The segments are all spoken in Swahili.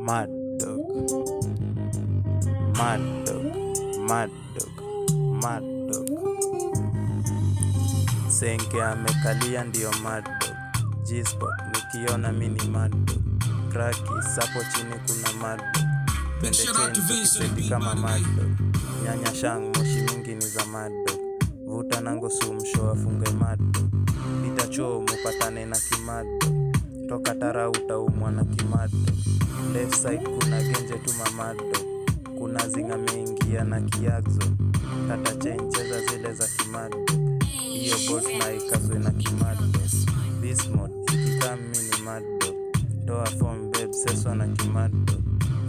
Mad dog, mad dog, mad dog, mad dog. Senke amekalia ndio mad dog. G-spot nikiona mini mad dog. Kraki sapo chini kuna mad dog. Twende chain tukiseti kama mad dog. Nyanya shang moshi mingi ni za mad dog. Vuta nango sumsho afunge mad dog. Pita choo mupatane na kimad dog. Toka tara utaumwa na kimad dog. Left side kuna genje tu mamad dog. Kuna zinga mengi ya na kiagzo. Kata chain cheza zile za kimad dog. Iyo bolt na ikazwe na kimad dog. Beast mode ikika mini mad dog. Toa form babe seswa na kimad dog.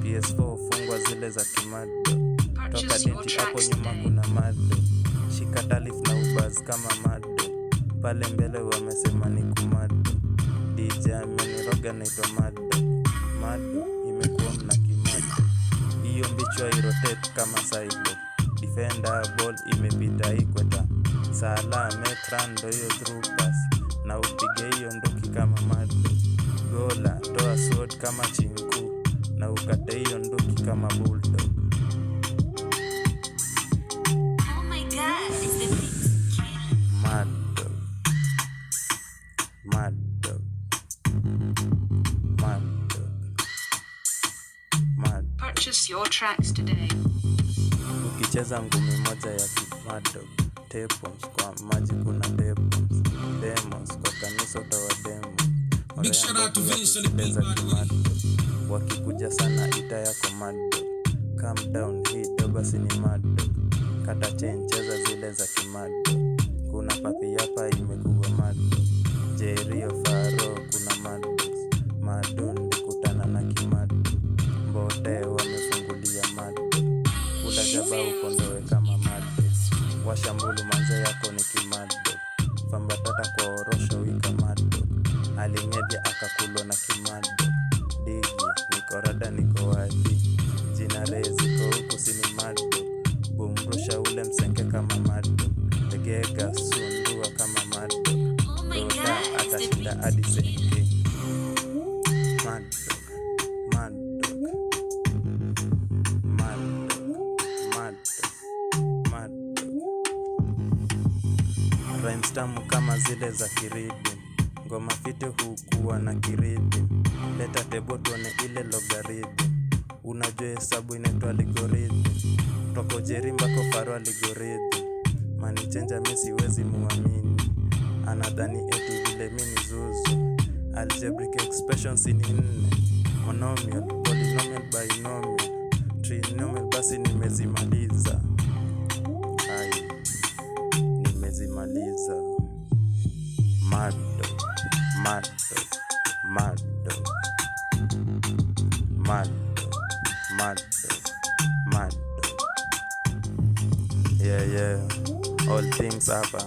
PS4 fungwa zile za kimad dog. Toka denti hapo nyuma kuna mad dog. Shika talif na ubaz kama mad dog. Pale mbele wamesema ni kumad dog. DJ ameniroga naitwa mad dog. Mad dog imekuwa mna kimad dog. Iyo mbichwa irotate kama side dog. Defender ball imepita ikweta. Sala metrando hiyo through pass. Na upige hiyo ndoki kama mad dog. Gola toa sword kama chinku. Na ukate hiyo ndoki kama bulldog. Mad dog, mad dog, mad dog, mad. Purchase your tracks today. Ukicheza ngumi moja ya kimad dog. Tepons kwa maji kuna depons. Demos kwa kanisa utawa demo. Big shout out to Vince on the beat, by the way. Wakikuja sana ita yako mad dog. Calm down hii dogo sini mad dog. Kata chain cheza zile za kimad dog. Kuna papi hapa imekuwa mad dog. Jerio Faro kuna mad dogs. Madundi kutana na kimad dog. Mbote wamefungulia mad dog. Kula jaba ukondowe kama mad dog. Washambulu manze yako ni kimad dog. Famba tata kwa orosho wika mad dog. Alimedia akakulwa na kimad dog. Digi niko rada niko wazi. Jina rezi kwa huku sini mad dog. Bumrusha ule msenke kama mad dog. Tegeka sundua kama mad dog. Roda atashinda hadi senke. Mad dog, mad dog, mad dog, mad dog, mad dog. Rhymes tamu kama zile za kiridi. Ngoma fiti hukuwa na kiridi. Leta tebo tuone ile logaridi. Unajua hesabu inaitwa algorithm. Toko jerimba kwa faro algorithm. Mani chenja mi siwezi muamini. Anadhani eti vile mini zuzu. Algebraic expressions ni nne. Monomial, polynomial, binomial, trinomial basi nimezimaliza. Hai, nimezimaliza. Mad dog, mad dog, mad dog, mad dog, mad dog, mad dog. Yeah, all things hapa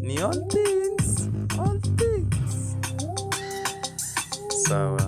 ni all things, all things. Sawa.